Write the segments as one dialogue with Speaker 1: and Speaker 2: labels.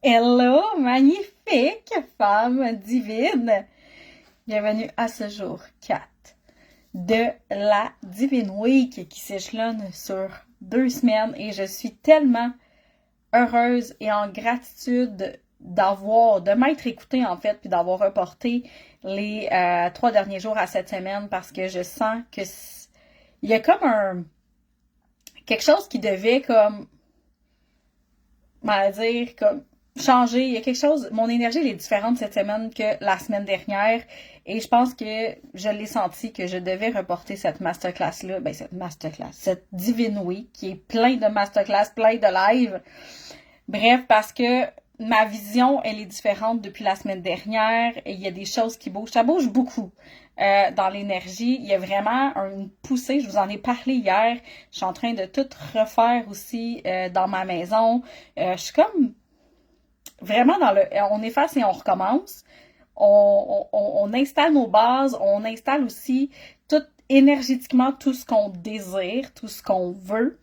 Speaker 1: Hello, magnifique femme divine! Bienvenue à ce jour 4 de la Divine Week qui s'échelonne sur 2 semaines et je suis tellement heureuse et en gratitude de m'être écoutée en fait, puis d'avoir reporté les 3 derniers jours à cette semaine parce que je sens que il y a comme quelque chose qui devait comme, comme changer. Il y a quelque chose, mon énergie elle est différente cette semaine que la semaine dernière et je pense que je l'ai senti que je devais reporter cette masterclass-là, cette Divine Week qui est plein de masterclass, plein de lives. Bref, parce que ma vision, elle est différente depuis la semaine dernière et il y a des choses qui bougent. Ça bouge beaucoup dans l'énergie. Il y a vraiment une poussée. Je vous en ai parlé hier. Je suis en train de tout refaire aussi dans ma maison. Je suis comme vraiment on efface et on recommence. On installe nos bases. On installe aussi énergétiquement tout ce qu'on désire, tout ce qu'on veut.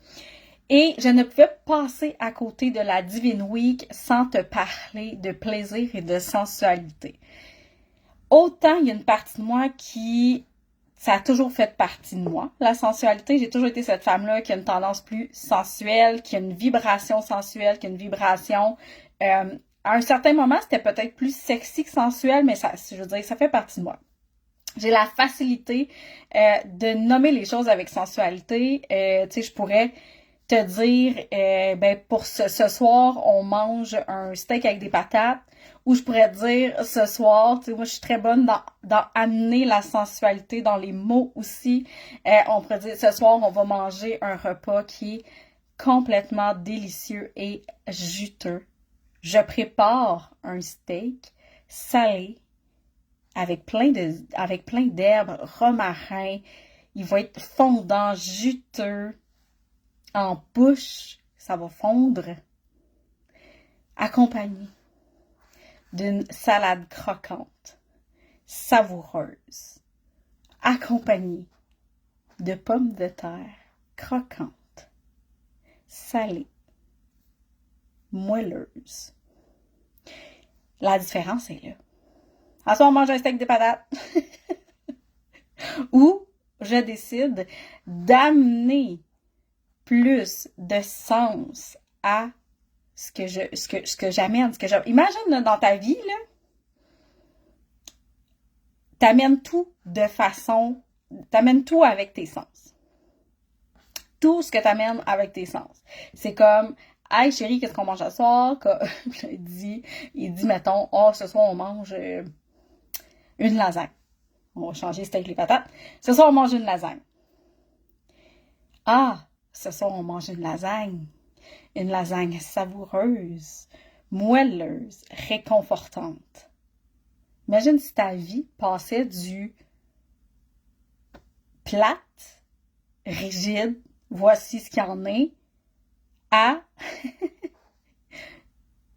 Speaker 1: Et je ne pouvais passer à côté de la Divine Week sans te parler de plaisir et de sensualité. Autant il y a une partie de moi ça a toujours fait partie de moi. La sensualité, j'ai toujours été cette femme-là qui a une tendance plus sensuelle, qui a une vibration sensuelle, qui a une vibration... à un certain moment, c'était peut-être plus sexy que sensuel, mais ça, je veux dire, ça fait partie de moi. J'ai la facilité de nommer les choses avec sensualité. Tu sais, je pourrais te dire, pour ce soir, on mange un steak avec des patates. Ou je pourrais te dire, ce soir, tu sais, moi, je suis très bonne dans amener la sensualité dans les mots aussi. On pourrait dire, ce soir, on va manger un repas qui est complètement délicieux et juteux. Je prépare un steak salé avec plein d'herbes, romarin. Il va être fondant, juteux. En bouche, ça va fondre, accompagné d'une salade croquante, savoureuse, accompagnée de pommes de terre croquantes, salées, moelleuses. La différence est là. À ce moment, on mange un steak de patates. Ou je décide d'amener plus de sens à ce que j'amène, imagine là, dans ta vie, là, t'amènes tout avec tes sens. Tout ce que t'amènes avec tes sens. C'est comme, hey chérie, qu'est-ce qu'on mange ce soir? il dit, mettons, ce soir on mange une lasagne. On va changer steak les patates. Ce soir on mange une lasagne. Ce soir on mange une lasagne savoureuse, moelleuse, réconfortante. Imagine si ta vie passait du plate, rigide, voici ce qu'il y en est, à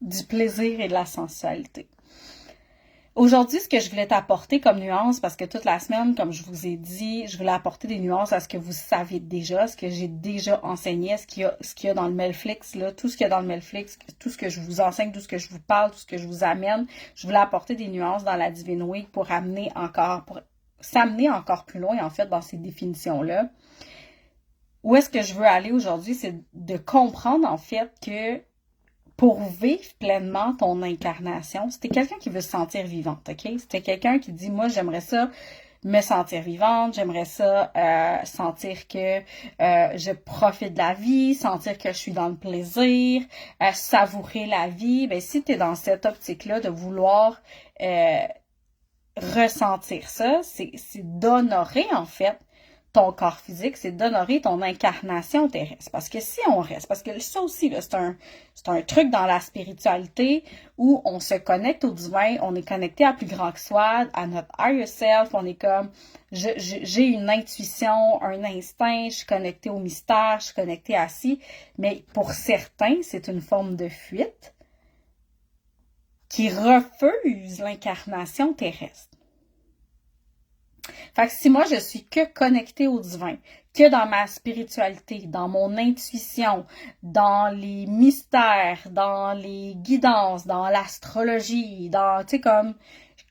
Speaker 1: du plaisir et de la sensualité. Aujourd'hui, ce que je voulais t'apporter comme nuance, parce que toute la semaine, comme je vous ai dit, je voulais apporter des nuances à ce que vous savez déjà, ce que j'ai déjà enseigné, ce qu'il y a dans le Melflix, là, tout ce qu'il y a dans le Melflix, tout ce que je vous enseigne, tout ce que je vous parle, tout ce que je vous amène. Je voulais apporter des nuances dans la Divine Week pour s'amener encore plus loin, en fait, dans ces définitions-là. Où est-ce que je veux aller aujourd'hui, c'est de comprendre, en fait, que pour vivre pleinement ton incarnation, si t'es quelqu'un qui veut se sentir vivante, ok? Si t'es quelqu'un qui dit, moi, j'aimerais ça me sentir vivante, j'aimerais ça sentir que je profite de la vie, sentir que je suis dans le plaisir, savourer la vie, ben si t'es dans cette optique-là de vouloir ressentir ça, c'est d'honorer, en fait, ton corps physique, c'est d'honorer ton incarnation terrestre. Parce que si on reste, parce que ça aussi, là, c'est un truc dans la spiritualité où on se connecte au divin, on est connecté à plus grand que soi, à notre higher self, on est comme, j'ai une intuition, un instinct, je suis connecté au mystère, je suis connecté à ci, mais pour certains, c'est une forme de fuite qui refuse l'incarnation terrestre. Fait que si moi, je suis que connectée au divin, que dans ma spiritualité, dans mon intuition, dans les mystères, dans les guidances, dans l'astrologie, dans, tu sais, comme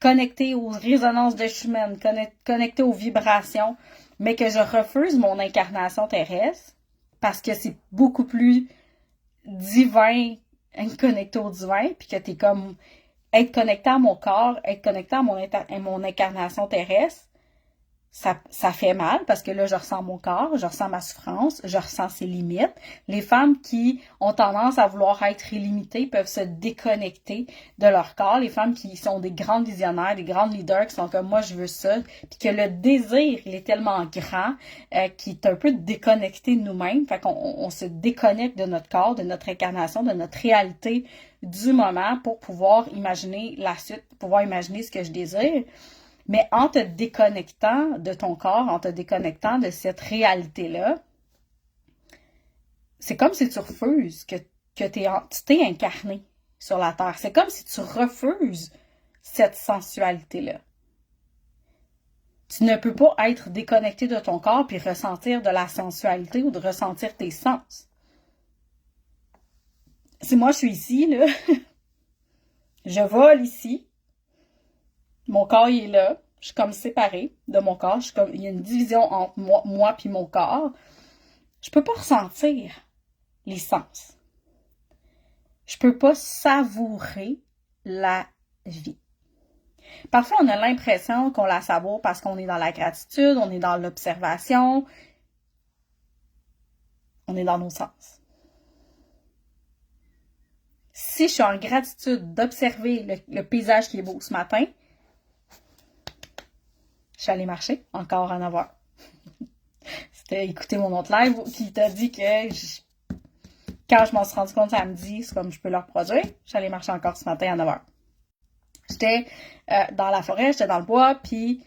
Speaker 1: connecté aux résonances de Schumann, connecté aux vibrations, mais que je refuse mon incarnation terrestre parce que c'est beaucoup plus divin, connecté au divin, puis que t'es comme être connecté à mon corps, être connecté à mon incarnation terrestre, ça fait mal parce que là, je ressens mon corps, je ressens ma souffrance, je ressens ses limites. Les femmes qui ont tendance à vouloir être illimitées peuvent se déconnecter de leur corps. Les femmes qui sont des grandes visionnaires, des grandes leaders qui sont comme moi, je veux ça, puis que le désir, il est tellement grand qu'il est un peu déconnecté de nous-mêmes. Fait qu'on se déconnecte de notre corps, de notre incarnation, de notre réalité du moment pour pouvoir imaginer la suite, pour pouvoir imaginer ce que je désire. Mais en te déconnectant de ton corps, en te déconnectant de cette réalité-là, c'est comme si tu refuses que tu t'es incarné sur la Terre. C'est comme si tu refuses cette sensualité-là. Tu ne peux pas être déconnecté de ton corps puis ressentir de la sensualité ou de ressentir tes sens. Si moi je suis ici, là, je vole ici, mon corps il est là, je suis comme séparée de mon corps, il y a une division entre moi puis mon corps. Je peux pas ressentir les sens. Je peux pas savourer la vie. Parfois, on a l'impression qu'on la savoure parce qu'on est dans la gratitude, on est dans l'observation, on est dans nos sens. Si je suis en gratitude d'observer le paysage qui est beau ce matin, je suis allée marcher, encore en 9 heures. C'était écouter mon autre live qui t'a dit que quand je m'en suis rendu compte samedi, c'est comme je peux le reproduire. Je suis allée marcher encore ce matin à 9 heures. J'étais dans la forêt, j'étais dans le bois, puis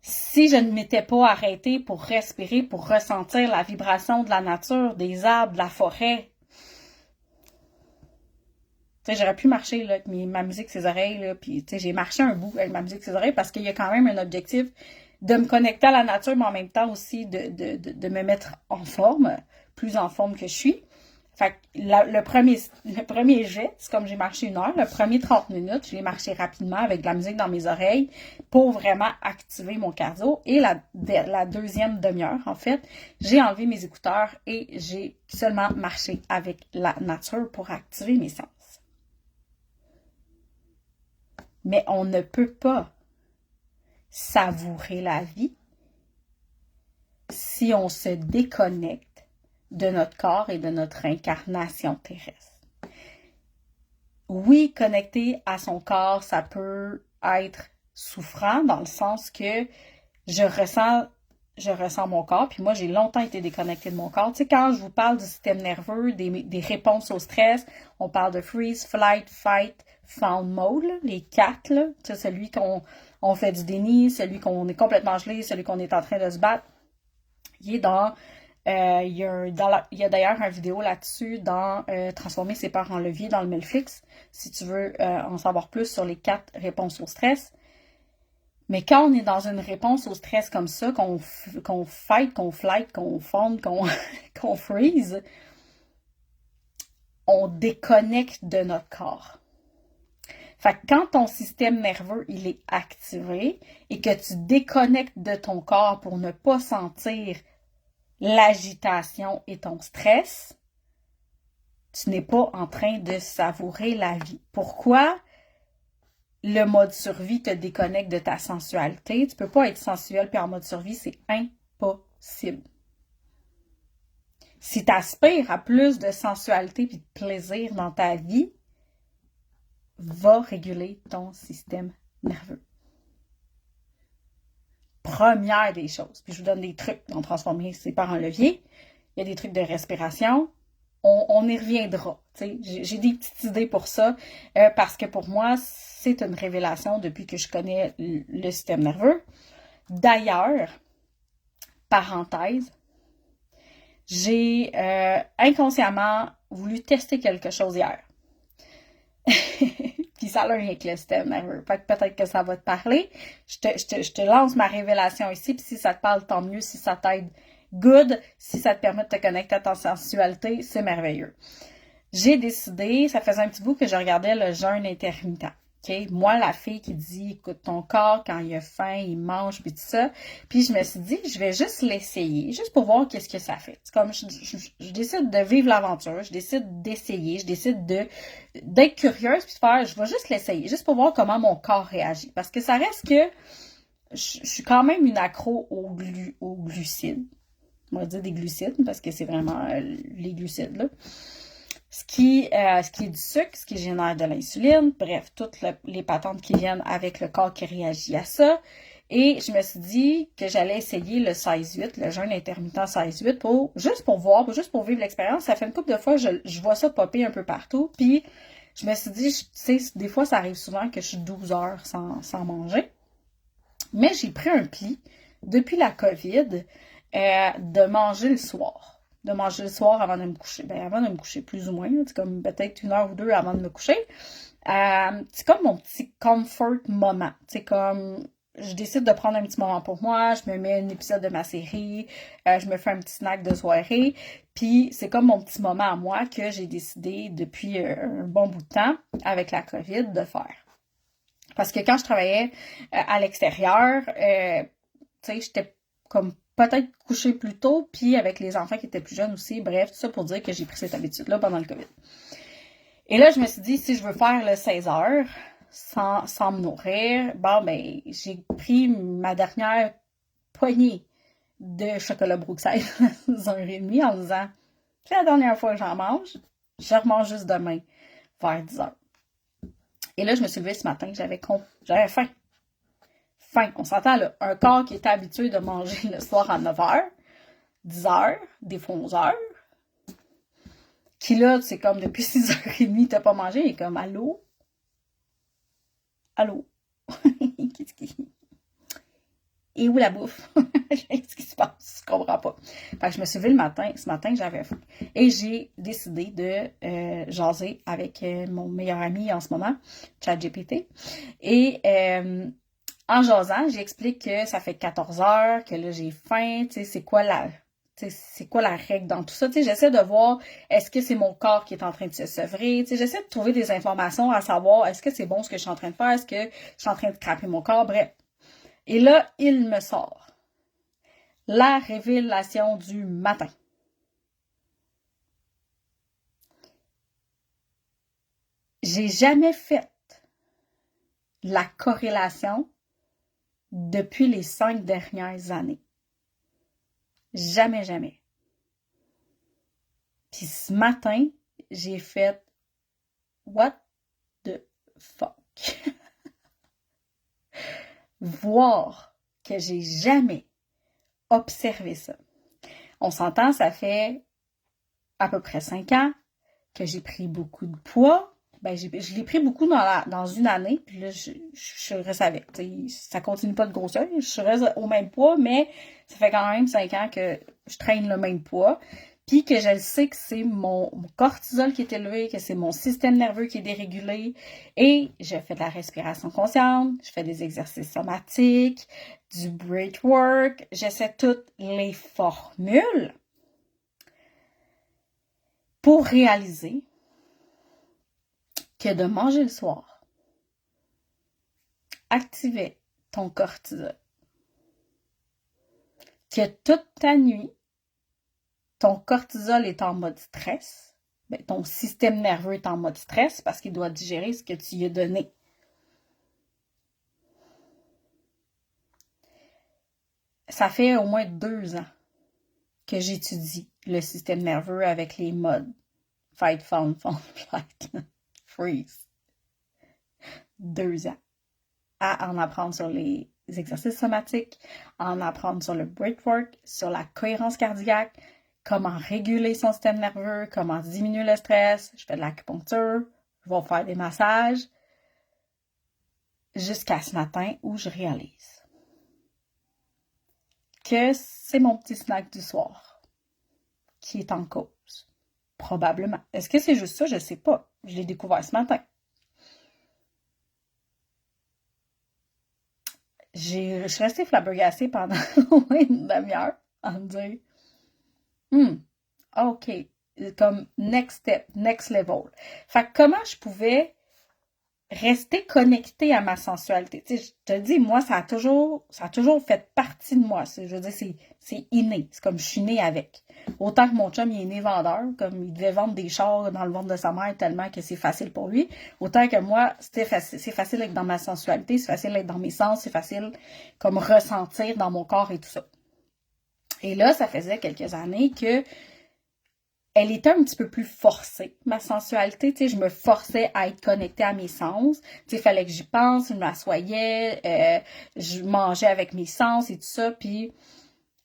Speaker 1: si je ne m'étais pas arrêtée pour respirer, pour ressentir la vibration de la nature, des arbres, de la forêt, tu sais, j'aurais pu marcher là, avec ma musique ses oreilles, là, puis tu sais, j'ai marché un bout avec ma musique ses oreilles parce qu'il y a quand même un objectif de me connecter à la nature, mais en même temps aussi de me mettre en forme, plus en forme que je suis. Fait que le premier jet, c'est comme j'ai marché 1 heure, le premier 30 minutes, je l'ai marché rapidement avec de la musique dans mes oreilles pour vraiment activer mon cardio. Et la deuxième demi-heure, en fait, j'ai enlevé mes écouteurs et j'ai seulement marché avec la nature pour activer mes sens. Mais on ne peut pas savourer la vie si on se déconnecte de notre corps et de notre incarnation terrestre. Oui, connecter à son corps, ça peut être souffrant dans le sens que je ressens mon corps, puis moi, j'ai longtemps été déconnectée de mon corps. Tu sais, quand je vous parle du système nerveux, des réponses au stress, on parle de freeze, flight, fight, fawn mode, là, les 4, là. Tu sais, celui qu'on fait du déni, celui qu'on est complètement gelé, celui qu'on est en train de se battre. Il est dans... il y a d'ailleurs une vidéo là-dessus dans Transformer ses peurs en levier dans le Netflix, si tu veux en savoir plus sur les 4 réponses au stress. Mais quand on est dans une réponse au stress comme ça, qu'on fight, qu'on flight, qu'on fonde, qu'on freeze, on déconnecte de notre corps. Fait que quand ton système nerveux, il est activé et que tu déconnectes de ton corps pour ne pas sentir l'agitation et ton stress, tu n'es pas en train de savourer la vie. Pourquoi le mode survie te déconnecte de ta sensualité? Tu peux pas être sensuel puis en mode survie, c'est impossible. Si tu aspires à plus de sensualité et de plaisir dans ta vie, va réguler ton système nerveux. Première des choses. Puis je vous donne des trucs pour transformer ses peurs en levier. Il y a des trucs de respiration. On y reviendra. J'ai des petites idées pour ça parce que pour moi, c'est une révélation depuis que je connais le système nerveux. D'ailleurs, parenthèse, j'ai inconsciemment voulu tester quelque chose hier. Puis ça a un lien avec le système nerveux. Fait que peut-être que ça va te parler. Je te lance ma révélation ici, puis si ça te parle, tant mieux. Si ça t'aide, good. Si ça te permet de te connecter à ta sensualité, c'est merveilleux. J'ai décidé, ça faisait un petit bout que je regardais le jeûne intermittent. Okay? Moi, la fille qui dit, écoute, ton corps, quand il a faim, il mange, puis tout ça. Puis je me suis dit, je vais juste l'essayer, juste pour voir qu'est-ce que ça fait. C'est comme, je décide de vivre l'aventure, je décide d'essayer, je décide d'être curieuse, puis de faire, je vais juste l'essayer, juste pour voir comment mon corps réagit. Parce que ça reste que je suis quand même une accro aux glucides. On va dire des glucides, parce que c'est vraiment les glucides, là. Ce qui est du sucre, ce qui génère de l'insuline, bref, toutes les patentes qui viennent avec le corps qui réagit à ça. Et je me suis dit que j'allais essayer le 16-8, le jeûne intermittent 16-8, juste pour voir, juste pour vivre l'expérience. Ça fait une couple de fois, je vois ça popper un peu partout. Puis, je me suis dit, tu sais, des fois, ça arrive souvent que je suis 12 heures sans manger. Mais j'ai pris un pli, depuis la COVID, de manger le soir. De manger le soir avant de me coucher. Ben, avant de me coucher, plus ou moins. C'est comme peut-être 1 heure ou 2 avant de me coucher. C'est comme mon petit comfort moment. C'est comme, je décide de prendre un petit moment pour moi, je me mets un épisode de ma série, je me fais un petit snack de soirée. Puis c'est comme mon petit moment à moi que j'ai décidé depuis un bon bout de temps, avec la COVID, de faire. Parce que quand je travaillais à l'extérieur, tu sais, j'étais comme peut-être couchée plus tôt, puis avec les enfants qui étaient plus jeunes aussi. Bref, tout ça pour dire que j'ai pris cette habitude-là pendant le COVID. Et là, je me suis dit, si je veux faire le 16 heures sans me nourrir, bon, ben, j'ai pris ma dernière poignée de chocolat Brookside dans 1h30 en me disant, c'est la dernière fois que j'en mange, je remange juste demain vers 10 heures. Et là, je me suis levée ce matin, j'avais faim. Faim, on s'entend là, un corps qui est habitué de manger le soir à 9 heures, 10 heures, des fois 11 heures, qui là, c'est comme depuis 6h30, t'as pas mangé, il est comme, allô? Allô? Qu'est-ce qui... Et où la bouffe? Qu'est-ce qui se passe? Je comprends pas. Fait que je me suis levée ce matin, j'avais faim. Et j'ai décidé de jaser avec mon meilleur ami en ce moment, ChatGPT. Et en jasant, j'explique que ça fait 14 heures, que là j'ai faim, tu sais, c'est quoi la règle dans tout ça? Tu sais, j'essaie de voir, est-ce que c'est mon corps qui est en train de se sevrer? Tu sais, j'essaie de trouver des informations à savoir, est-ce que c'est bon ce que je suis en train de faire? Est-ce que je suis en train de craper mon corps? Bref. Et là, il me sort la révélation du matin. J'ai jamais fait la corrélation depuis les 5 dernières années. Jamais, jamais. Puis ce matin, j'ai fait what the fuck? Voir que j'ai jamais observé ça. On s'entend, ça fait à peu près 5 ans que j'ai pris beaucoup de poids. Ben, je l'ai pris beaucoup dans une année, puis là, je le savais. Ça continue pas de grossir, je reste au même poids, mais ça fait quand même 5 ans que je traîne le même poids. Puis que je le sais que c'est mon cortisol qui est élevé, que c'est mon système nerveux qui est dérégulé. Et je fais de la respiration consciente, je fais des exercices somatiques, du breathwork, j'essaie toutes les formules pour réaliser que de manger le soir activait ton cortisol. Que toute ta nuit, ton cortisol est en mode stress, ben, ton système nerveux est en mode stress parce qu'il doit digérer ce que tu lui as donné. Ça fait au moins 2 ans que j'étudie le système nerveux avec les modes fight, fawn, flight, freeze. 2 ans. À en apprendre sur les exercices somatiques, à en apprendre sur le breathwork, sur la cohérence cardiaque, comment réguler son système nerveux, comment diminuer le stress. Je fais de l'acupuncture, je vais faire des massages. Jusqu'à ce matin où je réalise que c'est mon petit snack du soir qui est en cause. Probablement. Est-ce que c'est juste ça? Je ne sais pas. Je l'ai découvert ce matin. je suis restée flabbergastée pendant au moins une demi-heure à me dire, OK, comme next step, next level. Fait que comment je pouvais rester connectée à ma sensualité? Tu sais, je te dis, moi, ça a toujours fait partie de moi. Je veux dire, c'est inné. C'est comme je suis née avec. Autant que mon chum, il est né vendeur, comme il devait vendre des chars dans le ventre de sa mère tellement que c'est facile pour lui. Autant que moi, c'est facile d'être dans ma sensualité, c'est facile d'être dans mes sens, c'est facile comme ressentir dans mon corps et tout ça. Et là, ça faisait quelques années que elle était un petit peu plus forcée, ma sensualité. Tu sais, je me forçais à être connectée à mes sens. Tu sais, il fallait que j'y pense, je m'assoyais, je mangeais avec mes sens et tout ça. Puis,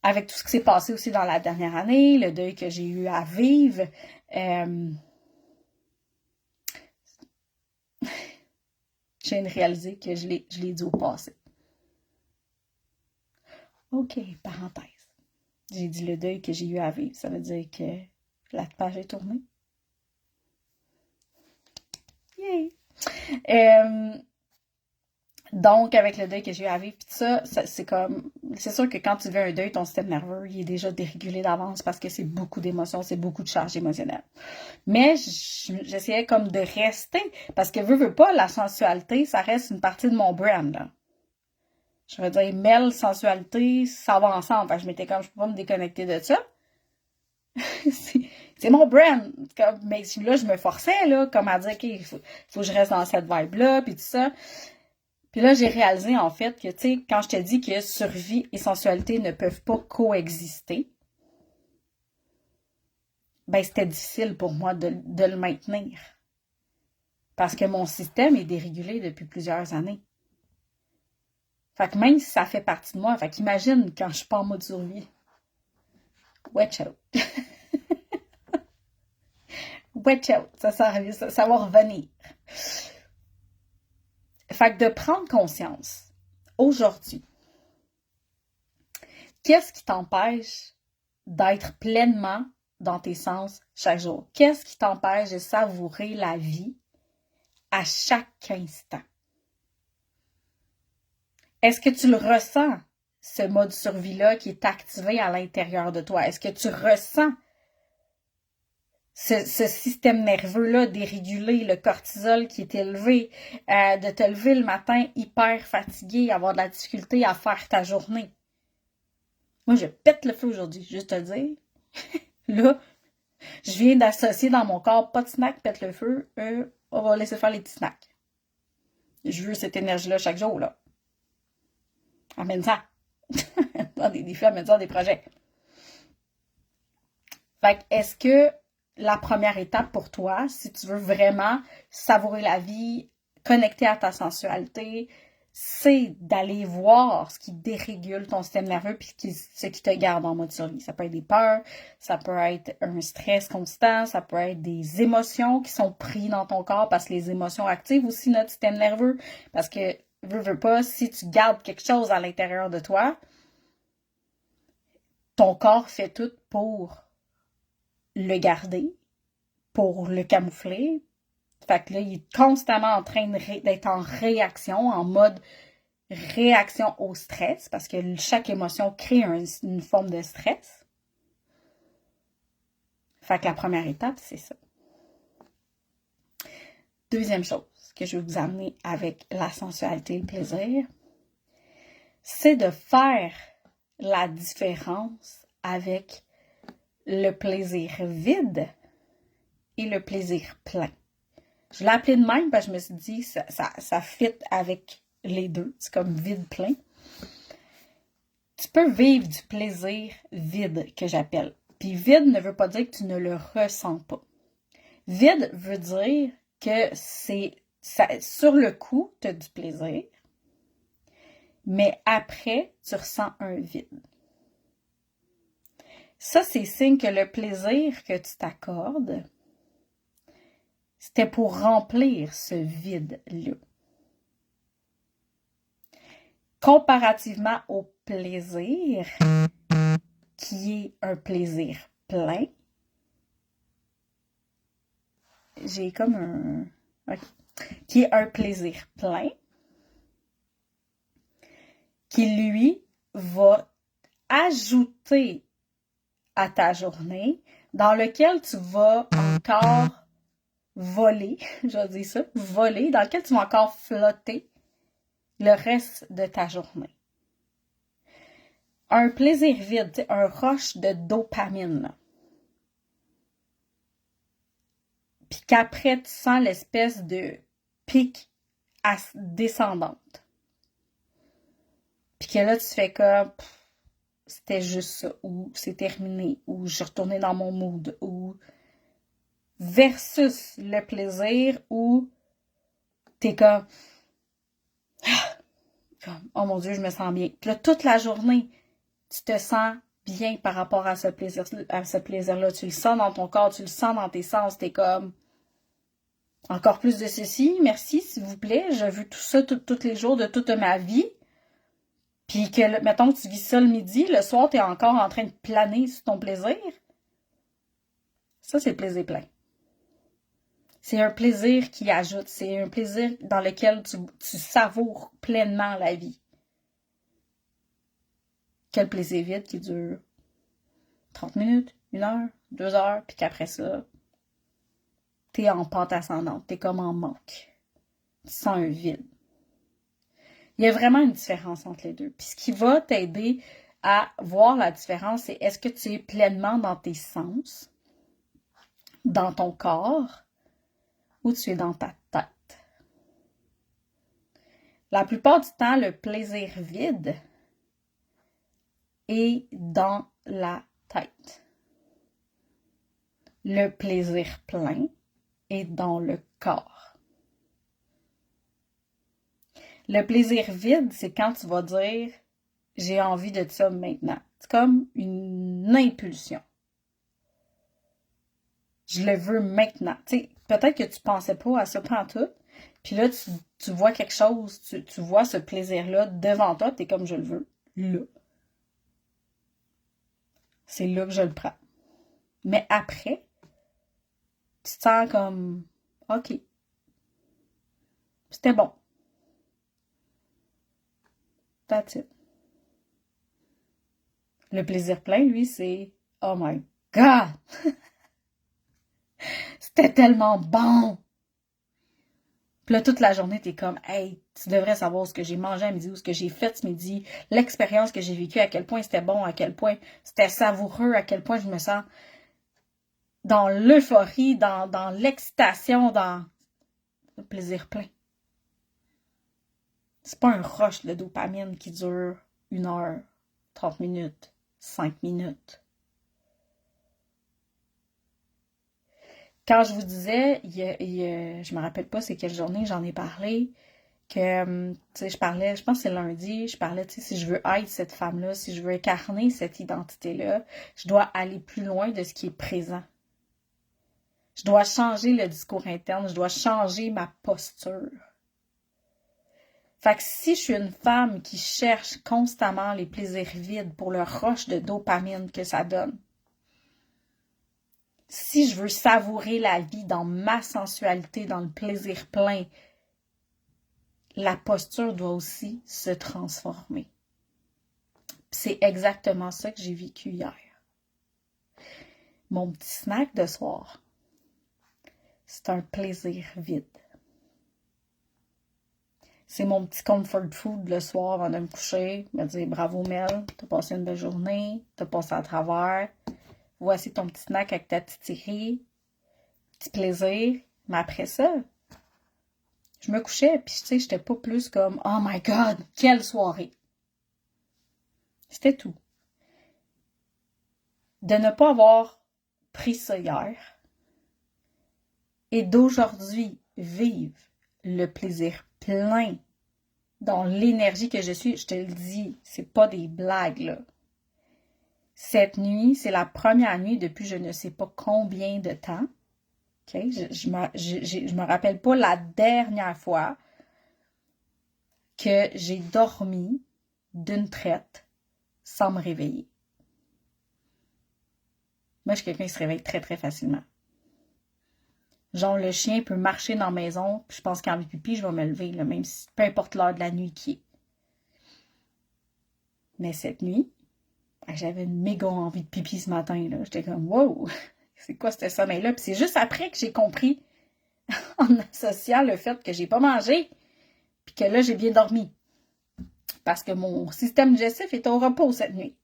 Speaker 1: avec tout ce qui s'est passé aussi dans la dernière année, le deuil que j'ai eu à vivre, je viens de réaliser que je l'ai dit au passé. OK, parenthèse. J'ai dit le deuil que j'ai eu à vivre. Ça veut dire que la page est tournée. Yay! Donc, avec le deuil que j'ai eu à vivre, pis ça, c'est comme, c'est sûr que quand tu vis un deuil, ton système nerveux, il est déjà dérégulé d'avance parce que c'est beaucoup d'émotions, c'est beaucoup de charges émotionnelles. Mais j'essayais comme de rester, parce que veux pas, la sensualité, ça reste une partie de mon brand, là. Je veux dire, mêle, sensualité, ça va ensemble. Fait que je m'étais comme, je peux pas me déconnecter de ça. c'est mon brand. Mais là, je me forçais, là, comme à dire, OK, il faut que je reste dans cette vibe-là, puis tout ça. Puis là, j'ai réalisé, en fait, que, tu sais, quand je te dis que survie et sensualité ne peuvent pas coexister, ben, c'était difficile pour moi de le maintenir. Parce que mon système est dérégulé depuis plusieurs années. Fait que même si ça fait partie de moi, fait qu'imagine quand je suis pas en mode survie. Watch out. Watch out. Ça va revenir. Fait que de prendre conscience, aujourd'hui, qu'est-ce qui t'empêche d'être pleinement dans tes sens chaque jour? Qu'est-ce qui t'empêche de savourer la vie à chaque instant? Est-ce que tu le ressens, ce mode survie-là qui est activé à l'intérieur de toi? Est-ce que tu ressens ce système nerveux-là dérégulé, le cortisol qui est élevé, de te lever le matin hyper fatigué, avoir de la difficulté à faire ta journée? Moi, je pète le feu aujourd'hui, juste te dire. Là, je viens d'associer dans mon corps, pas de snack, pète le feu, on va laisser faire les petits snacks. Je veux cette énergie-là chaque jour, là. Amène ça. Dans des défis, amène ça dans des projets. Fait que, est-ce que la première étape pour toi, si tu veux vraiment savourer la vie, connecter à ta sensualité, c'est d'aller voir ce qui dérégule ton système nerveux puis ce qui te garde en mode survie. Ça peut être des peurs, ça peut être un stress constant, ça peut être des émotions qui sont prises dans ton corps parce que les émotions activent aussi notre système nerveux. Parce que, veux pas, si tu gardes quelque chose à l'intérieur de toi, ton corps fait tout pour le garder, pour le camoufler. Fait que là, il est constamment en train d'être en réaction, en mode réaction au stress, parce que chaque émotion crée une forme de stress. Fait que la première étape, c'est ça. Deuxième chose que je vais vous amener avec la sensualité et le plaisir, c'est de faire la différence avec le plaisir vide et le plaisir plein. Je l'ai appelé de même parce que je me suis dit ça fit avec les deux. C'est comme vide-plein. Tu peux vivre du plaisir vide, que j'appelle. Puis vide ne veut pas dire que tu ne le ressens pas. Vide veut dire que sur le coup, tu as du plaisir, mais après, tu ressens un vide. Ça, c'est signe que le plaisir que tu t'accordes, c'était pour remplir ce vide-là. Comparativement au plaisir, qui est un plaisir plein, j'ai comme un... Okay. Qui est un plaisir plein, qui, lui, va ajouter à ta journée, dans lequel tu vas encore voler, je vais dire ça, voler, dans lequel tu vas encore flotter le reste de ta journée. Un plaisir vide, un rush de dopamine, là. Puis qu'après, tu sens l'espèce de pic descendante. Puis que là, tu fais comme, c'était juste ça, ou c'est terminé, ou je suis retournée dans mon mood, ou versus le plaisir où t'es comme, oh mon Dieu, je me sens bien. Puis là, toute la journée, tu te sens bien par rapport à ce plaisir-là. Tu le sens dans ton corps, tu le sens dans tes sens. T'es comme, encore plus de ceci, merci, s'il vous plaît. Je veux tout ça tous les jours de toute ma vie. Puis que, mettons que tu vis ça le midi, le soir, t'es encore en train de planer sur ton plaisir. Ça, c'est le plaisir plein. C'est un plaisir qui ajoute. C'est un plaisir dans lequel tu savoures pleinement la vie. Quel plaisir vide qui dure 30 minutes, 1 heure, 2 heures, puis qu'après ça, t'es en pente ascendante, t'es comme en manque. Tu sens un vide. Il y a vraiment une différence entre les deux. Puis ce qui va t'aider à voir la différence, c'est est-ce que tu es pleinement dans tes sens, dans ton corps, ou tu es dans ta tête. La plupart du temps, le plaisir vide est dans la tête. Le plaisir plein est dans le corps. Le plaisir vide, c'est quand tu vas dire « j'ai envie de ça maintenant ». C'est comme une impulsion. Je le veux maintenant. Tu sais, peut-être que tu pensais pas à ça pantoute, puis là, tu vois quelque chose, tu vois ce plaisir-là devant toi, t'es comme « je le veux, là ». C'est là que je le prends. Mais après, tu te sens comme « ok, c'était bon ». That's it. Le plaisir plein, lui, c'est « oh my God! C'était tellement bon! » Puis là, toute la journée, t'es comme « hey, tu devrais savoir ce que j'ai mangé à midi ou ce que j'ai fait ce midi, l'expérience que j'ai vécue, à quel point c'était bon, à quel point c'était savoureux, à quel point je me sens dans l'euphorie, dans l'excitation, dans le plaisir plein. » C'est pas un rush de dopamine qui dure 1 heure, 30 minutes, 5 minutes. Quand je vous disais, je me rappelle pas c'est quelle journée j'en ai parlé, que, tu sais, je parlais, je pense que c'est lundi, je parlais, tu sais, si je veux être cette femme-là, si je veux incarner cette identité-là, je dois aller plus loin de ce qui est présent. Je dois changer le discours interne, je dois changer ma posture. Fait que si je suis une femme qui cherche constamment les plaisirs vides pour le rush de dopamine que ça donne, si je veux savourer la vie dans ma sensualité, dans le plaisir plein, la posture doit aussi se transformer. C'est exactement ça que j'ai vécu hier. Mon petit snack de soir, c'est un plaisir vide. C'est mon petit comfort food le soir avant de me coucher. Me dire bravo Mel, t'as passé une belle journée, t'as passé à travers. Voici ton petit snack avec ta petite série. Petit plaisir. Mais après ça, je me couchais, puis tu sais, j'étais pas plus comme « oh my God, quelle soirée! » C'était tout. De ne pas avoir pris ça hier et d'aujourd'hui vivre le plaisir plein dans l'énergie que je suis, je te le dis, c'est pas des blagues, là. Cette nuit, c'est la première nuit depuis je ne sais pas combien de temps. Okay? Je me rappelle pas la dernière fois que j'ai dormi d'une traite sans me réveiller. Moi, je suis quelqu'un qui se réveille très, très facilement. Genre, le chien peut marcher dans la maison, puis je pense qu'en pipi, je vais me lever, là, même si peu importe l'heure de la nuit qui est. Mais cette nuit, j'avais une méga envie de pipi ce matin, là. J'étais comme, wow, c'est quoi ce sommeil-là? Puis c'est juste après que j'ai compris, en associant le fait que j'ai pas mangé, puis que là, j'ai bien dormi. Parce que mon système digestif est au repos cette nuit.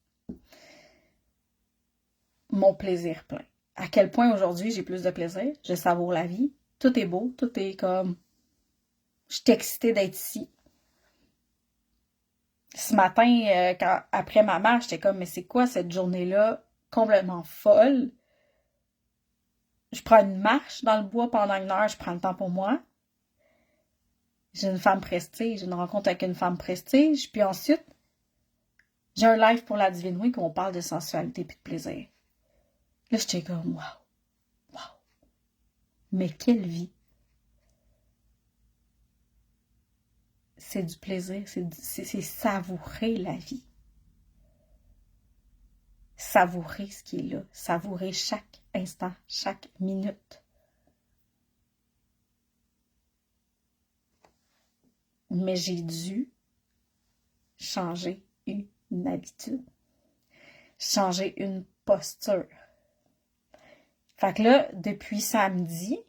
Speaker 1: Mon plaisir plein. À quel point aujourd'hui j'ai plus de plaisir, je savoure la vie, tout est beau, tout est comme... Je suis excitée d'être ici. Ce matin, après ma marche, j'étais comme, mais c'est quoi cette journée-là complètement folle? Je prends une marche dans le bois pendant 1 heure, je prends le temps pour moi. J'ai une femme prestige, j'ai une rencontre avec une femme prestige, puis ensuite, j'ai un live pour la Divine Week où on parle de sensualité et de plaisir. Là, j'étais comme, wow. Mais quelle vie! C'est du plaisir, c'est savourer la vie. Savourer ce qui est là, savourer chaque instant, chaque minute. Mais j'ai dû changer une habitude, changer une posture. Fait que là, depuis samedi,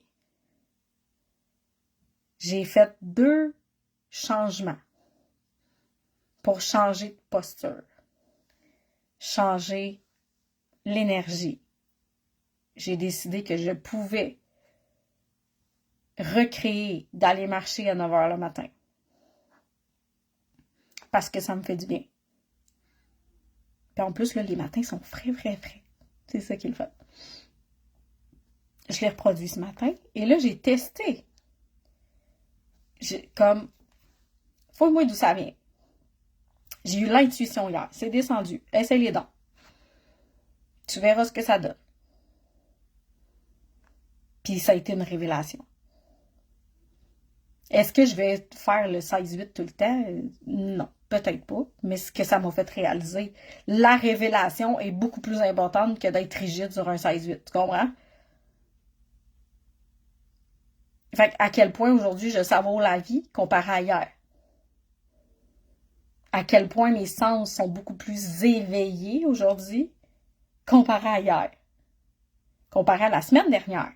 Speaker 1: j'ai fait 2 changements pour changer de posture, changer l'énergie. J'ai décidé que je pouvais recréer d'aller marcher à 9 h le matin. Parce que ça me fait du bien. Puis en plus, là, les matins sont frais. C'est ça qui est le fait. Je l'ai reproduit ce matin. Et là, j'ai testé. Fouille-moi d'où ça vient. J'ai eu l'intuition hier. C'est descendu. Essaye les dents. Tu verras ce que ça donne. Puis ça a été une révélation. Est-ce que je vais faire le 16-8 tout le temps? Non, peut-être pas. Mais ce que ça m'a fait réaliser, la révélation est beaucoup plus importante que d'être rigide sur un 16-8. Tu comprends? Fait à quel point aujourd'hui je savoure la vie comparé à hier. À quel point mes sens sont beaucoup plus éveillés aujourd'hui comparé à hier. Comparé à la semaine dernière.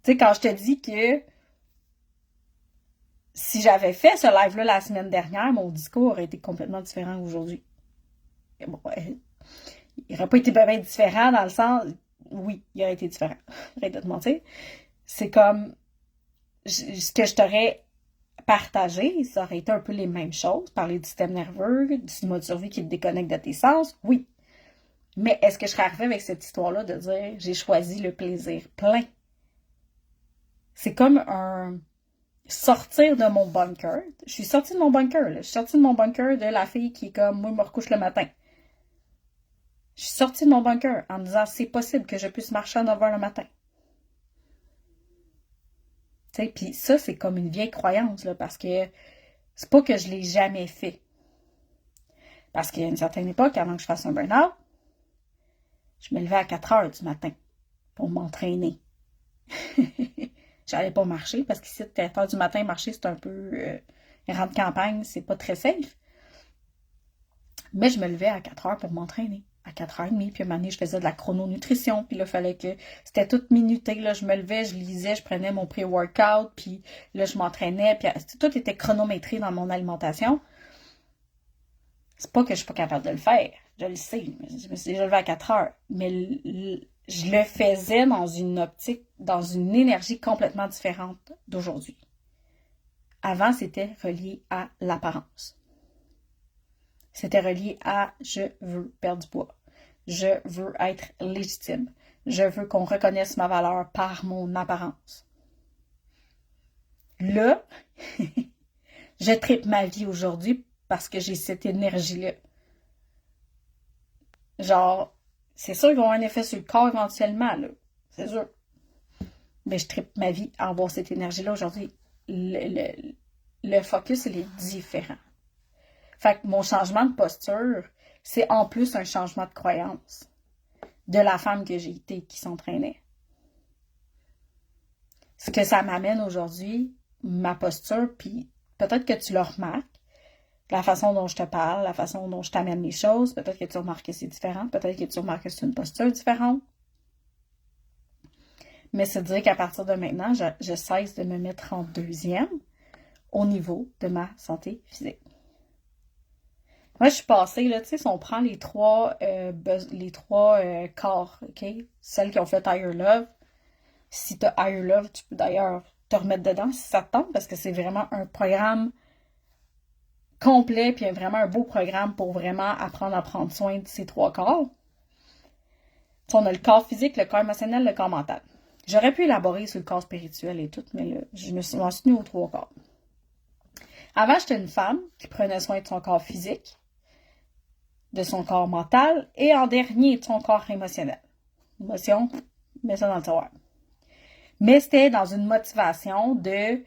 Speaker 1: Tu sais, quand je te dis que si j'avais fait ce live-là la semaine dernière, mon discours aurait été complètement différent aujourd'hui. Bon, il n'aurait pas été bien différent dans le sens... Oui, il aurait été différent. Arrête de te mentir. C'est comme... Ce que je t'aurais partagé, ça aurait été un peu les mêmes choses. Parler du système nerveux, du mode survie qui te déconnecte de tes sens, oui. Mais est-ce que je serais arrivée avec cette histoire-là de dire j'ai choisi le plaisir plein? C'est comme un... sortir de mon bunker. Je suis sortie de mon bunker, là. Je suis sortie de mon bunker de la fille qui est comme, moi, je me recouche le matin. Je suis sortie de mon bunker en me disant, c'est possible que je puisse marcher à 9 h le matin. Tu sais, puis ça, c'est comme une vieille croyance, là, parce que c'est pas que je l'ai jamais fait. Parce qu'à une certaine époque, avant que je fasse un burn-out, je me levais à 4 h du matin pour m'entraîner. J'allais pas marcher parce qu'ici, à 4 h du matin, marcher, c'est un peu... rang de campagne, c'est pas très safe. Mais je me levais à 4 h pour m'entraîner. À 4 h 30, puis à un moment donné, je faisais de la chrononutrition, puis là, il fallait que... C'était tout minuté, là, je me levais, je lisais, je prenais mon pré-workout, puis là, je m'entraînais, puis tout était chronométré dans mon alimentation. C'est pas que je suis pas capable de le faire, je le sais, je me suis déjà levée à 4 h, mais je le faisais dans une optique, dans une énergie complètement différente d'aujourd'hui. Avant, c'était relié à l'apparence. C'était relié à « je veux perdre du poids ». Je veux être légitime. Je veux qu'on reconnaisse ma valeur par mon apparence. Là, je tripe ma vie aujourd'hui parce que j'ai cette énergie-là. Genre, c'est sûr qu'ils vont avoir un effet sur le corps éventuellement, là. C'est sûr. Mais je tripe ma vie à avoir cette énergie-là aujourd'hui. Le focus, il est différent. Fait que mon changement de posture, c'est en plus un changement de croyance de la femme que j'ai été qui s'entraînait. Ce que ça m'amène aujourd'hui, ma posture, puis peut-être que tu le remarques, La façon dont je te parle, la façon dont je t'amène les choses, peut-être que tu remarques que c'est différent, peut-être que tu remarques que c'est une posture différente. Mais c'est dire qu'à partir de maintenant, je cesse de me mettre en deuxième au niveau de ma santé physique. Moi, je suis passée, là, tu sais, si on prend les trois corps, OK? Celles qui ont fait Higher Love. Si t'as Higher Love, tu peux d'ailleurs te remettre dedans si ça te tente, parce que c'est vraiment un programme complet, puis vraiment un beau programme pour vraiment apprendre à prendre soin de ces trois corps. T'sais, on a le corps physique, le corps émotionnel, le corps mental. J'aurais pu élaborer sur le corps spirituel et tout, mais là, je m'en suis tenue aux trois corps. Avant, j'étais une femme qui prenait soin de son corps physique, de son corps mental et en dernier de son corps émotionnel. Émotion, mets ça dans le tiroir. Mais c'était dans une motivation de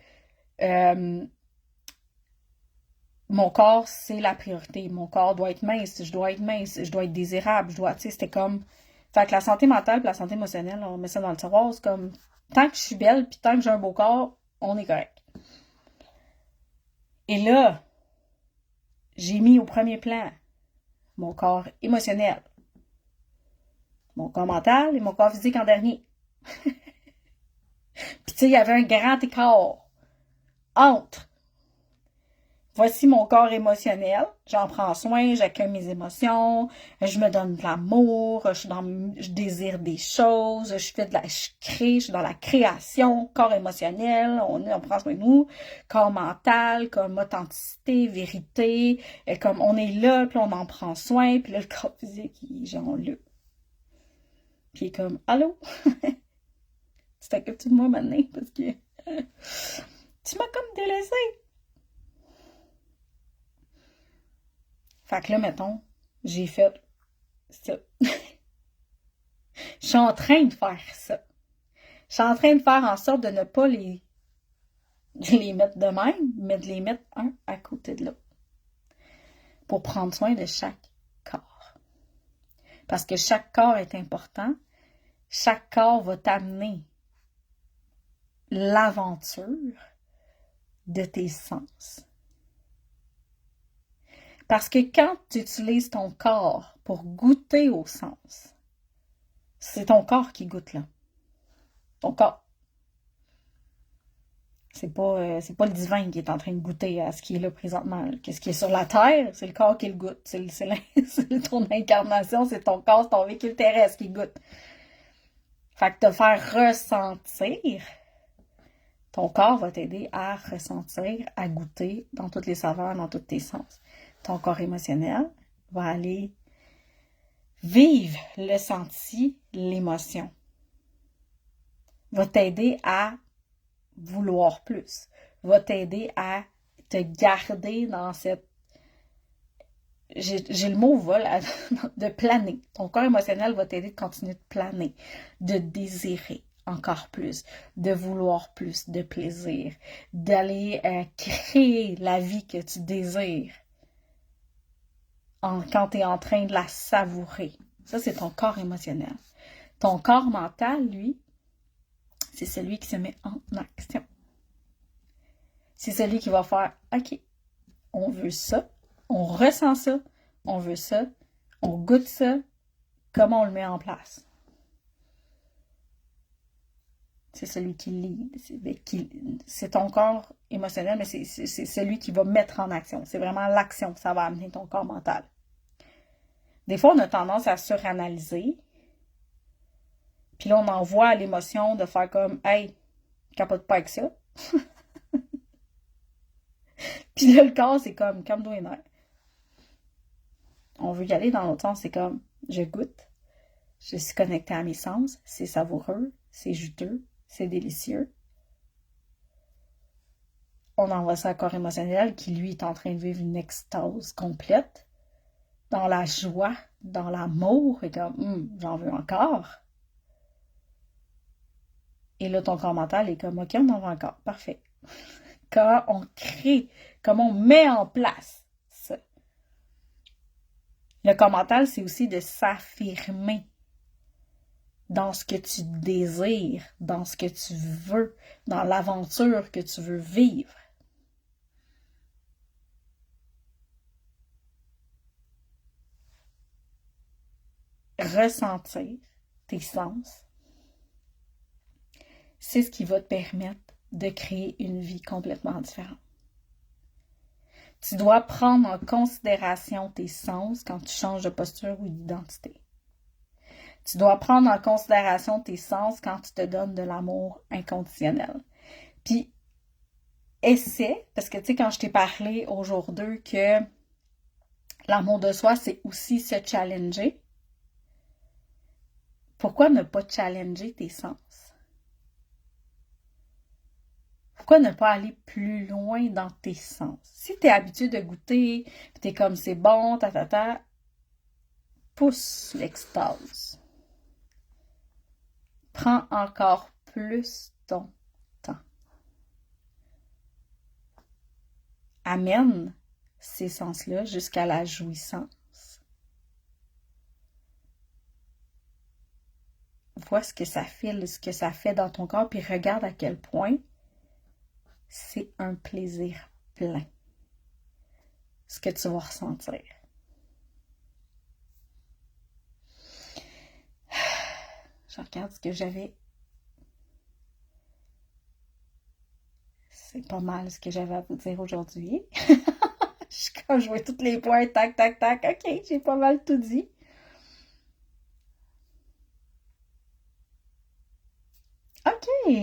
Speaker 1: mon corps, c'est la priorité. Mon corps doit être mince, je dois être désirable, tu sais, c'était comme. Fait que la santé mentale et la santé émotionnelle, on met ça dans le tiroir, c'est comme tant que je suis belle puis tant que j'ai un beau corps, on est correct. Et là, j'ai mis au premier plan mon corps émotionnel, mon corps mental et mon corps physique en dernier. Puis tu sais, il y avait un grand écart entre voici mon corps émotionnel, j'en prends soin, j'accueille mes émotions, je me donne de l'amour, je désire des choses, je crée, je suis dans la création, corps émotionnel, on prend soin de nous, corps mental, comme authenticité, vérité, et comme on est là, puis on en prend soin, puis là, le corps physique, genre là. Puis il est comme, allô? Tu t'occupes-tu de moi maintenant? Parce que tu m'as comme délaissé. Fait que là, mettons, j'ai fait ça. Je suis en train de faire ça. Je suis en train de faire en sorte de ne pas les mettre de même, mais de les mettre un à côté de l'autre. Pour prendre soin de chaque corps. Parce que chaque corps est important. Chaque corps va t'amener l'aventure de tes sens. Parce que quand tu utilises ton corps pour goûter au sens, c'est ton corps qui goûte là. Ton corps. C'est pas le divin qui est en train de goûter à ce qui est là présentement. Qu'est-ce qui est sur la terre, c'est le corps qui le goûte. C'est ton incarnation, c'est ton corps, c'est ton véhicule terrestre qui goûte. Fait que te faire ressentir, ton corps va t'aider à ressentir, à goûter dans toutes les saveurs, dans tous tes sens. Ton corps émotionnel va aller vivre le senti, l'émotion. Va t'aider à vouloir plus. Va t'aider à te garder dans cette... J'ai le mot vol, de planer. Ton corps émotionnel va t'aider de continuer de planer, de désirer encore plus, de vouloir plus de plaisir, d'aller créer la vie que tu désires quand tu es en train de la savourer. Ça, c'est ton corps émotionnel. Ton corps mental, lui, c'est celui qui se met en action. C'est celui qui va faire, OK, on veut ça, on ressent ça, on veut ça, on goûte ça, comment on le met en place? C'est celui qui lead. C'est ton corps émotionnel, mais c'est celui qui va mettre en action. C'est vraiment l'action que ça va amener ton corps mental. Des fois, on a tendance à suranalyser. Puis là, on envoie à l'émotion de faire comme, hey, capote pas avec ça. Puis là, le corps, c'est comme doigt et nerf. On veut y aller dans l'autre sens, c'est comme, je goûte, je suis connectée à mes sens, c'est savoureux, c'est juteux, c'est délicieux. On envoie ça au corps émotionnel qui, lui, est en train de vivre une extase complète, dans la joie, dans l'amour, et comme, j'en veux encore. Et là, ton corps mental est comme, OK, on en veut encore, parfait. Quand on crée, comment on met en place ça. Le corps mental, c'est aussi de s'affirmer dans ce que tu désires, dans ce que tu veux, dans l'aventure que tu veux vivre. ressentir tes sens, c'est ce qui va te permettre de créer une vie complètement différente. Tu dois prendre en considération tes sens quand tu changes de posture ou d'identité. Tu dois prendre en considération tes sens quand tu te donnes de l'amour inconditionnel. Puis, essaie, parce que tu sais, quand je t'ai parlé au jour 2 que l'amour de soi, c'est aussi se challenger, pourquoi ne pas challenger tes sens? Pourquoi ne pas aller plus loin dans tes sens? Si tu es habitué de goûter, tu es comme c'est bon, pousse l'extase. Prends encore plus ton temps. Amène ces sens-là jusqu'à la jouissance. Vois ce que ça file, ce que ça fait dans ton corps, puis regarde à quel point c'est un plaisir plein. Ce que tu vas ressentir. Je regarde ce que j'avais. C'est pas mal ce que j'avais à vous dire aujourd'hui. Je vois tous les points, tac, tac, tac. OK, j'ai pas mal tout dit. OK.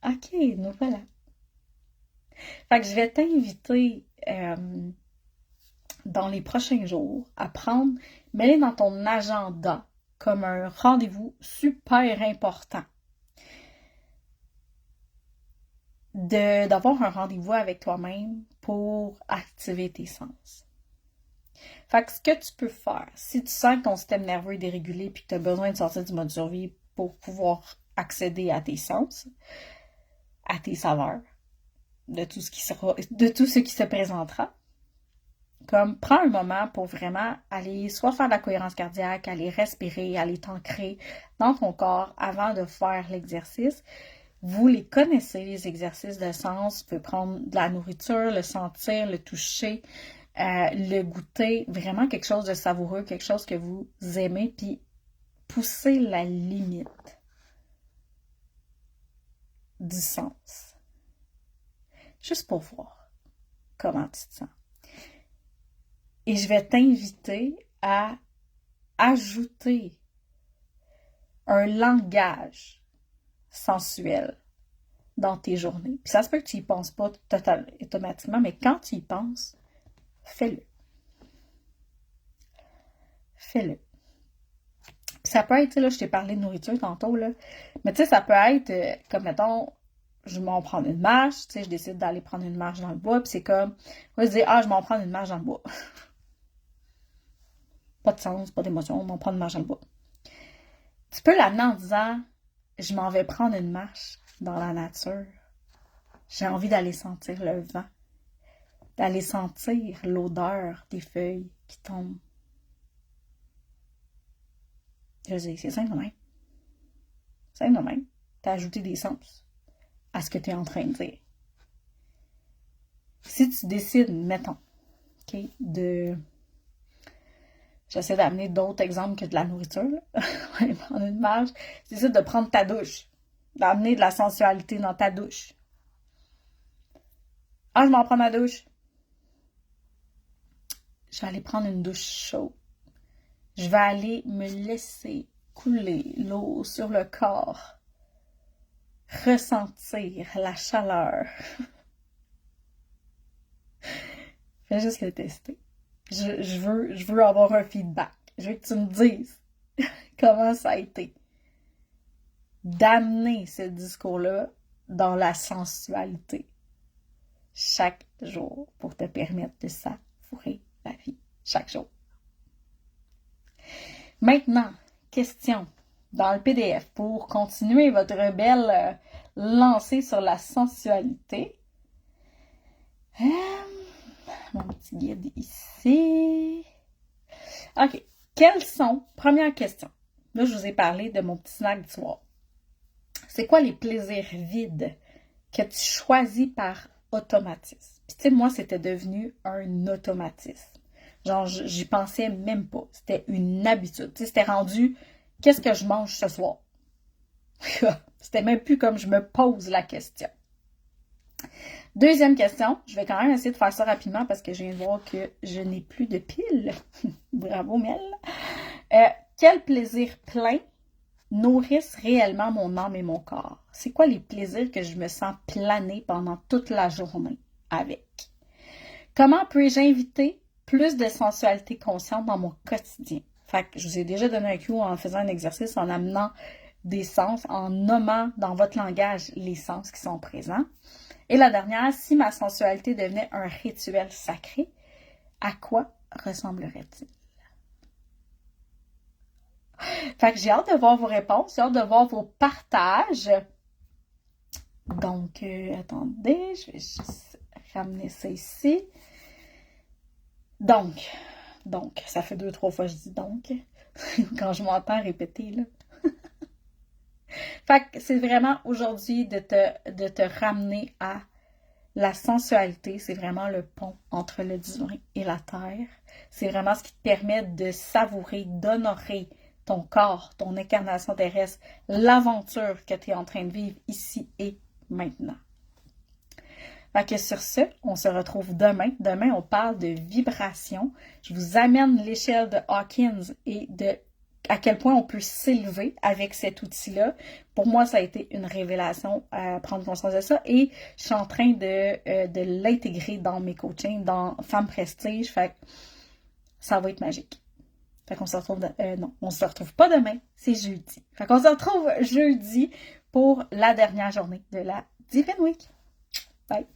Speaker 1: OK, nous voilà. Fait que je vais t'inviter dans les prochains jours à prendre, mets-les dans ton agenda comme un rendez-vous super important. D'avoir un rendez-vous avec toi-même pour activer tes sens. Fait que ce que tu peux faire, si tu sens que ton système nerveux est dérégulé et que tu as besoin de sortir du mode survie pour pouvoir accéder à tes sens, à tes saveurs, de tout ce qui se présentera, comme prends un moment pour vraiment aller soit faire de la cohérence cardiaque, aller respirer, aller t'ancrer dans ton corps avant de faire l'exercice. Vous les connaissez, les exercices de sens. Tu peux prendre de la nourriture, le sentir, le toucher, le goûter. Vraiment quelque chose de savoureux, quelque chose que vous aimez, puis pousser la limite du sens. Juste pour voir comment tu te sens. Et je vais t'inviter à ajouter un langage sensuel dans tes journées. Puis ça se peut que tu y penses pas automatiquement, mais quand tu y penses, fais-le. Fais-le. Puis ça peut être, là, je t'ai parlé de nourriture tantôt, là, mais tu sais, ça peut être, comme mettons, je m'en prends une marche, tu sais, je décide d'aller prendre une marche dans le bois, puis c'est comme, moi, je dis, je m'en prends une marche dans le bois. Pas de sens, pas d'émotion, on m'en prend une marche dans le bois. Tu peux l'amener en disant, je m'en vais prendre une marche dans la nature. J'ai envie d'aller sentir le vent, d'aller sentir l'odeur des feuilles qui tombent. Je dis, c'est simple de même. Simple de même. T'as ajouté des sens à ce que tu es en train de dire. Si tu décides, mettons, OK, j'essaie d'amener d'autres exemples que de la nourriture, là. Prendre une marche. Tu décides de prendre ta douche, d'amener de la sensualité dans ta douche. Je m'en prends ma douche. Je vais aller prendre une douche chaude. Je vais aller me laisser couler l'eau sur le corps. Ressentir la chaleur. Fais juste le tester. Je veux avoir un feedback. Je veux que tu me dises comment ça a été d'amener ce discours-là dans la sensualité chaque jour pour te permettre de savourer la vie chaque jour. Maintenant, question dans le PDF pour continuer votre belle lancée sur la sensualité. Mon petit guide ici. OK. Quelles sont, première question. Là, je vous ai parlé de mon petit snack du soir. C'est quoi les plaisirs vides que tu choisis par automatisme? Puis tu sais, moi, c'était devenu un automatisme. Genre, j'y pensais même pas. C'était une habitude. Tu sais, c'était rendu, qu'est-ce que je mange ce soir? C'était même plus comme je me pose la question. Deuxième question, je vais quand même essayer de faire ça rapidement parce que je viens de voir que je n'ai plus de piles. Bravo, Mel. Quel plaisir plein nourrissent réellement mon âme et mon corps? C'est quoi les plaisirs que je me sens planer pendant toute la journée avec? Comment puis-je inviter plus de sensualité consciente dans mon quotidien? Fait que je vous ai déjà donné un cue en faisant un exercice, en amenant des sens, en nommant dans votre langage les sens qui sont présents. Et la dernière, si ma sensualité devenait un rituel sacré, à quoi ressemblerait-il? Fait que j'ai hâte de voir vos réponses, j'ai hâte de voir vos partages. Donc, attendez, je vais juste ramener ça ici. Donc, ça fait 2-3 fois que je dis donc, quand je m'entends répéter, là. Fait que c'est vraiment aujourd'hui de te ramener à la sensualité. C'est vraiment le pont entre le divin et la terre. C'est vraiment ce qui te permet de savourer, d'honorer ton corps, ton incarnation terrestre, l'aventure que tu es en train de vivre ici et maintenant. Fait que sur ce, on se retrouve demain. Demain, on parle de vibration. Je vous amène l'échelle de Hawkins et de à quel point on peut s'élever avec cet outil-là. Pour moi, ça a été une révélation à prendre conscience de ça. Et je suis en train de l'intégrer dans mes coachings, dans Femme Prestige. Fait que ça va être magique. Fait qu'on se retrouve... non, on se retrouve pas demain, c'est jeudi. Fait qu'on se retrouve jeudi pour la dernière journée de la Divine Week. Bye!